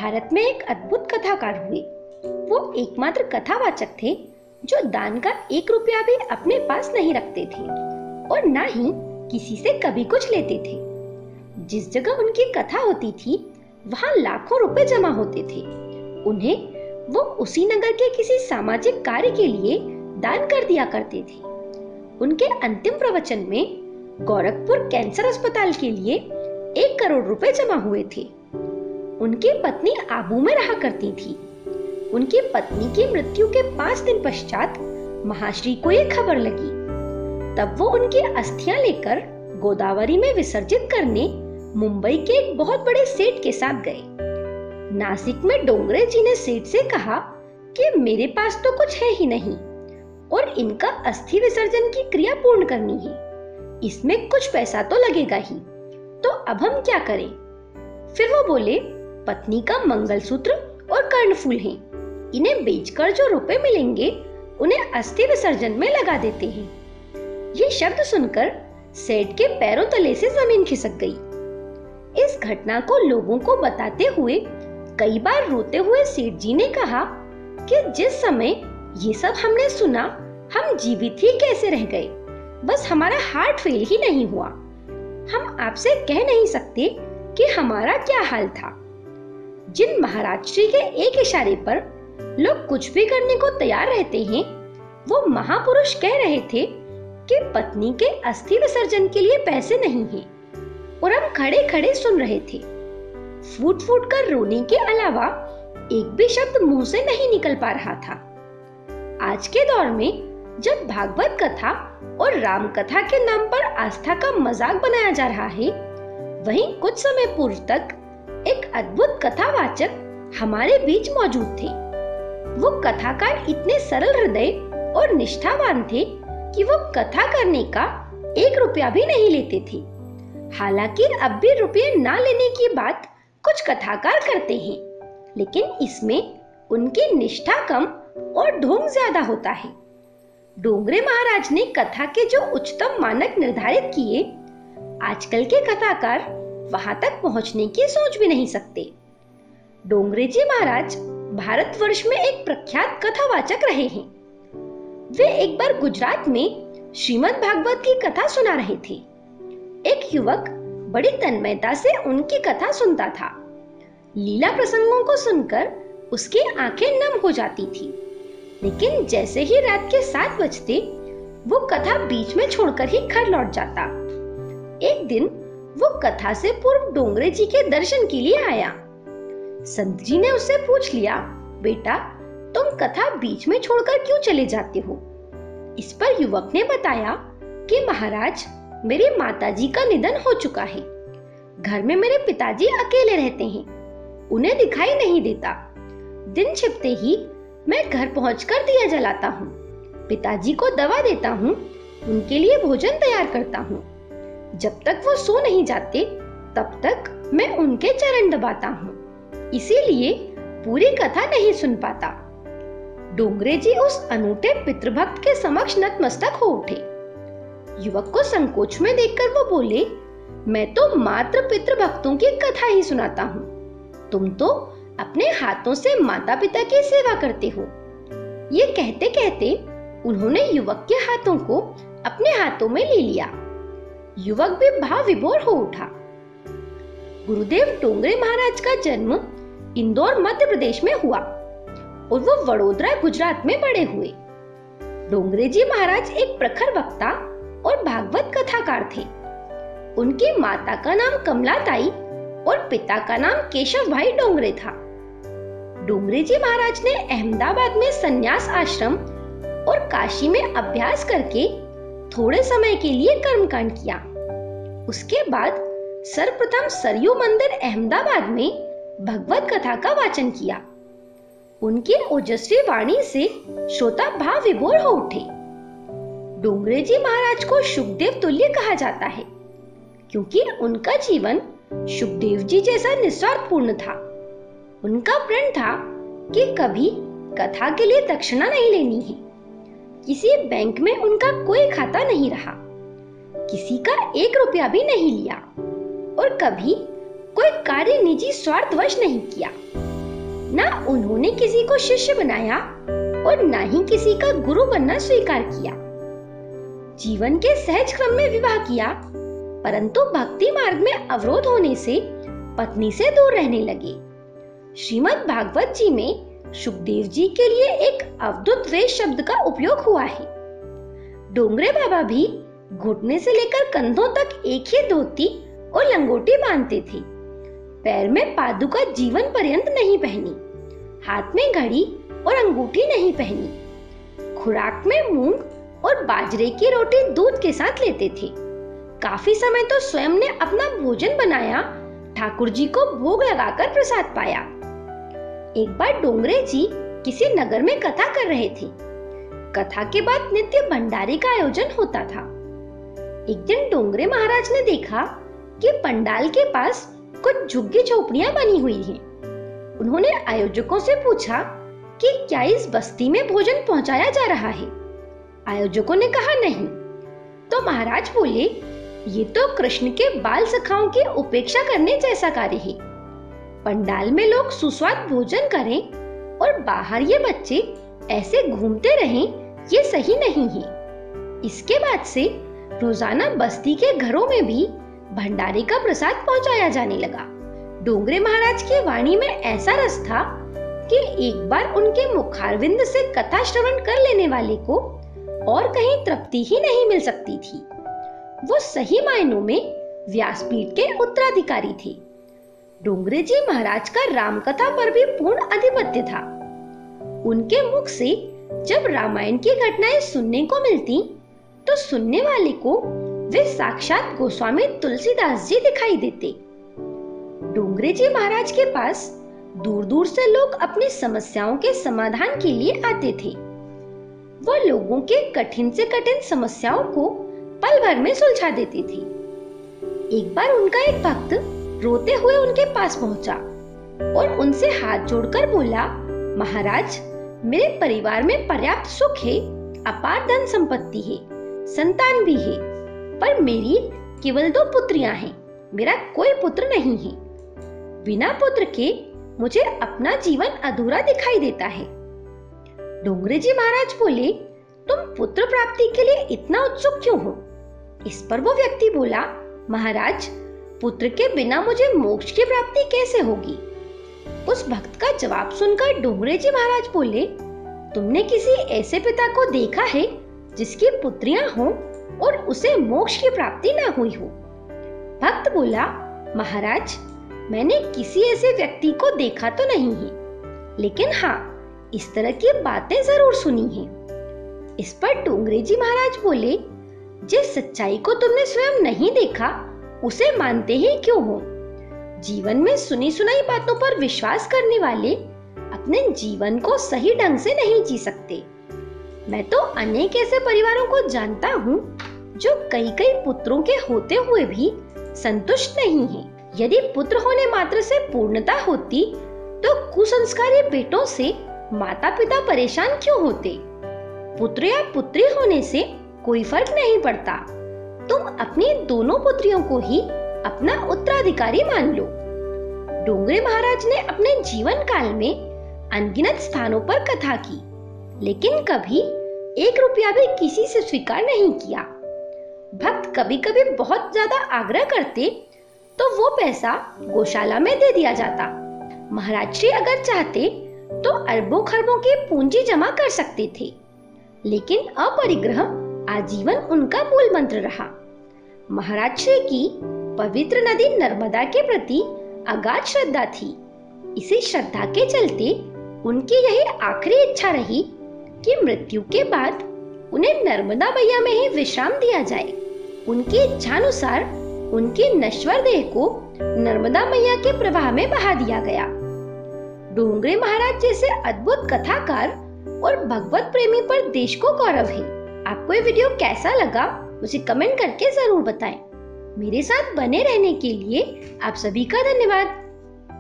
भारत में एक अद्भुत कथाकार हुए। वो एकमात्र कथावाचक थे जो दान का 1 रुपया भी अपने पास नहीं रखते थे और ना ही किसी से कभी कुछ लेते थे। जिस जगह उनकी कथा होती थी वहां लाखों रुपए जमा होते थे। उन्हें वो उसी नगर के किसी सामाजिक कार्य के लिए दान कर दिया करते थे। उनके अंतिम प्रवचन में गोरखपुर कैंसर अस्पताल के लिए 1 करोड़ रुपए जमा हुए थे। उनकी पत्नी आबू में रहा करती थी। उनकी पत्नी की मृत्यु के 5 दिन पश्चात महाश्री को ये खबर लगी। तब वो उनकी अस्थियां लेकर गोदावरी में विसर्जित करने मुंबई के एक बहुत बड़े सेठ के साथ गए। नासिक में डोंगरे जी ने सेठ से कहा कि मेरे पास तो कुछ है ही नहीं और इनका अस्थि विसर्जन की क्रिया पूर्ण करनी है। इसमें कुछ पैसा तो लगेगा ही, तो अब हम क्या करें? फिर वो बोले, पत्नी का मंगलसूत्र और कर्णफूल हैं। इन्हें बेचकर जो रुपए मिलेंगे उन्हें अस्थि विसर्जन में लगा देते हैं। ये शब्द सुनकर सेठ के पैरों तले से जमीन खिसक गई। इस घटना को लोगों को बताते हुए कई बार रोते हुए सेठ जी ने कहा कि जिस समय ये सब हमने सुना हम जीवित ही कैसे रह गए, बस हमारा हार्ट फेल ही नहीं हुआ। हम आपसे कह नहीं सकते कि हमारा क्या हाल था। जिन महाराज श्री के एक इशारे पर लोग कुछ भी करने को तैयार रहते हैं, वो महापुरुष कह रहे थे कि पत्नी के अस्थि विसर्जन के लिए पैसे नहीं हैं और हम खड़े खड़े सुन रहे थे। फूट फूट कर रोने के अलावा एक भी शब्द मुंह से नहीं निकल पा रहा था। आज के दौर में जब भागवत कथा और राम कथा के नाम पर आस्था का मजाक बनाया जा रहा है, वहीं कुछ समय पूर्व तक एक अद्भुत कथावाचक हमारे बीच मौजूद थे। वो कथाकार इतने सरल हृदय और निष्ठावान थे कि वो कथा करने का 1 रुपया भी नहीं लेते थे। हालांकि अब भी रुपये ना लेने की बात कुछ कथाकार करते हैं, लेकिन इसमें उनकी निष्ठा कम और ढोंग ज्यादा होता है। डोंगरे महाराज ने कथा के जो उच्चतम मानक निर्धारित किए, आजकल के कथाकार वहां तक पहुंचने की सोच भी नहीं सकते। डोंगरे जी महाराज भारतवर्ष में एक प्रख्यात कथावाचक रहे हैं। वे एक बार गुजरात में श्रीमद् भागवत की कथा सुना रहे थे। एक युवक बड़ी तन्मयता से उनकी कथा सुनता था। लीला प्रसंगों को सुनकर उसकी आंखें नम हो जाती थी, लेकिन जैसे ही रात के 7 बजते वो कथा बीच में छोड़कर ही घर लौट जाता। एक दिन वो कथा से पूर्व डोंगरे जी के दर्शन के लिए आया। संत जी ने उससे पूछ लिया, बेटा तुम कथा बीच में छोड़कर क्यों चले जाते हो? इस पर युवक ने बताया कि महाराज मेरी माताजी का निधन हो चुका है। घर में मेरे पिताजी अकेले रहते हैं, उन्हें दिखाई नहीं देता। दिन छिपते ही मैं घर पहुंचकर दिया जलाता हूँ, पिताजी को दवा देता हूँ, उनके लिए भोजन तैयार करता हूँ। जब तक वो सो नहीं जाते तब तक मैं उनके चरण दबाता हूँ, इसीलिए पूरी कथा नहीं सुन पाता। डोंगरे जी उस अनूठे पितृभक्त के समक्ष नतमस्तक हो उठे। युवक को संकोच में देखकर वो बोले, मैं तो मात्र पितृभक्तों की कथा ही सुनाता हूँ, तुम तो अपने हाथों से माता पिता की सेवा करते हो। ये कहते कहते उन्होंने युवक के हाथों को अपने हाथों में ले लिया। युवक भी भाव विभोर हो उठा। गुरुदेव डोंगरे महाराज का जन्म इंदौर मध्य प्रदेश में हुआ और वो वडोदरा गुजरात में बड़े हुए। डोंगरे जी महाराज एक प्रखर वक्ता और भागवत कथाकार थे। उनकी माता का नाम कमलाताई और पिता का नाम केशव भाई डोंगरे था। डोंगरे जी महाराज ने अहमदाबाद में संन्यास आश्रम और काशी में अभ्यास करके थोड़े समय के लिए कर्मकांड किया। उसके बाद सर्वप्रथम सरयू मंदिर अहमदाबाद में भगवत कथा का वाचन किया। उनकी ओजस्वी वाणी से श्रोता भाव विभोर हो उठे। डोंगरे जी महाराज को शुकदेव तुल्य कहा जाता है, क्योंकि उनका जीवन शुकदेव जी जैसा निस्वार्थपूर्ण था। उनका प्रण था कि कभी कथा के लिए दक्षिणा नहीं लेनी है। किसी बैंक में उनका कोई खाता नहीं रहा, किसी का 1 रुपया भी नहीं लिया और कभी कोई कार्य निजी स्वार्थवश नहीं किया। ना उन्होंने किसी को शिष्य बनाया और ना ही किसी का गुरु बनना स्वीकार किया। जीवन के सहज क्रम में विवाह किया, परंतु भक्ति मार्ग में अवरोध होने से पत्नी से दूर रहने लगे। श्रीमद् भागवत जी में सुखदेव जी के लिए एक अवधूत वेश शब्द का उपयोग हुआ है। डोंगरे बाबा भी घुटने से लेकर कंधों तक एक ही धोती और लंगोटी बांधते थे। पैर में पादुका जीवन पर्यंत नहीं पहनी, हाथ में घड़ी और अंगूठी नहीं पहनी। खुराक में मूंग और बाजरे की रोटी दूध के साथ लेते थे। काफी समय तो स्वयं ने अपना भोजन बनाया, ठाकुर जी को भोग लगाकर प्रसाद पाया। एक बार डोंगरे जी किसी नगर में कथा कर रहे थे। कथा के बाद नित्य भंडारे का आयोजन होता था। एक दिन डोंगरे महाराज ने देखा कि पंडाल के पास कुछ झुग्गी झोपड़ियां बनी हुई हैं। उन्होंने आयोजकों से पूछा कि क्या इस बस्ती में भोजन पहुंचाया जा रहा है। आयोजकों ने कहा नहीं। तो महाराज बोले, ये तो कृष्ण के बाल सखाओं की उपेक्षा करने जैसा कार्य है। पंडाल में लोग सुस्वाद भोजन करें और बाहर ये बच्चे ऐसे घूमते रहें, ये सही नहीं है। इसके बाद से रोजाना बस्ती के घरों में भी भंडारे का प्रसाद पहुंचाया जाने लगा। डोंगरे महाराज की वाणी में ऐसा रस था कि एक बार उनके मुखारविंद से कथा श्रवण कर लेने वाले को और कहीं तृप्ति ही नहीं मिल सकती थी। वो सही मायनों में व्यासपीठ के उत्तराधिकारी थे। डोंगरे जी महाराज का रामकथा पर भी पूर्ण आधिपत्य था। उनके मुख से जब रामायण की घटनाएं सुनने को मिलती, तो सुनने वाले को वे साक्षात गोस्वामी तुलसीदास जी दिखाई देते। डोंगरे जी महाराज के पास दूर दूर से लोग अपनी समस्याओं के समाधान के लिए आते थे। वो लोगों के कठिन से कठिन समस्याओं को पल भर में सुलझा देते थे। एक बार उनका एक भक्त रोते हुए उनके पास पहुंचा और उनसे हाथ जोड़कर बोला, महाराज, मेरे परिवार में पर्याप्त सुख है, अपार धन संपत्ति है, संतान भी है, पर मेरी केवल 2 पुत्रियां हैं, मेरा कोई पुत्र नहीं है। बिना पुत्र के मुझे अपना जीवन अधूरा दिखाई देता है। डोंगरे जी महाराज बोले, तुम पुत्र प्राप्ति के लिए इतना उत्सुक क्यों हो? इस पर वो व्यक्ति बोला, महाराज, पुत्र के बिना मुझे मोक्ष की प्राप्ति कैसे होगी? उस भक्त का जवाब सुनकर डोंगरे जी महाराज बोले, तुमने किसी ऐसे पिता को देखा है जिसकी पुत्रियां हों और उसे मोक्ष की प्राप्ति ना हुई हो? भक्त बोला, महाराज, मैंने किसी ऐसे व्यक्ति को देखा तो नहीं है, लेकिन हाँ, इस तरह की बातें जरूर सुनी हैं। इस पर डोंगरे जी महाराज बोले, जिस सच्चाई को तुमने स्वयं नहीं देखा, उसे मानते ही क्यों हो? जीवन में सुनी सुनाई बातों पर विश्वास करने वाले अपने जीवन को सही ढंग से नहीं जी सकते। मैं तो अनेक ऐसे परिवारों को जानता हूँ जो कई कई पुत्रों के होते हुए भी संतुष्ट नहीं हैं। यदि पुत्र होने मात्र से पूर्णता होती, तो कुसंस्कारी बेटों से माता पिता परेशान क्यों होते? पुत्र या पुत्री होने से कोई फर्क नहीं पड़ता। तुम अपनी दोनों पुत्रियों को ही अपना उत्तराधिकारी मान लो। डोंगरे महाराज ने अपने जीवन काल में अनगिनत स्थानों पर कथा की, लेकिन कभी 1 रुपया भी किसी से स्वीकार नहीं किया। भक्त कभी कभी बहुत ज्यादा आग्रह करते तो वो पैसा गौशाला में दे दिया जाता। महाराज श्री अगर चाहते तो अरबों खरबों की पूंजी जमा कर सकते थे, लेकिन अपरिग्रह आजीवन उनका मूल मंत्र रहा। महाराज श्री की पवित्र नदी नर्मदा के प्रति अगाध श्रद्धा थी। इसी श्रद्धा के चलते उनकी यही आखिरी इच्छा रही कि मृत्यु के बाद उन्हें नर्मदा मैया में ही विश्राम दिया जाए। उनकी इच्छानुसार उनकी नश्वर देह को नर्मदा मैया के प्रवाह में बहा दिया गया। डोंगरे महाराज जैसे अद्भुत कथाकार और भगवत प्रेमी पर देश को गौरव है। आपको ये वीडियो कैसा लगा मुझे कमेंट करके जरूर बताएं। मेरे साथ बने रहने के लिए आप सभी का धन्यवाद।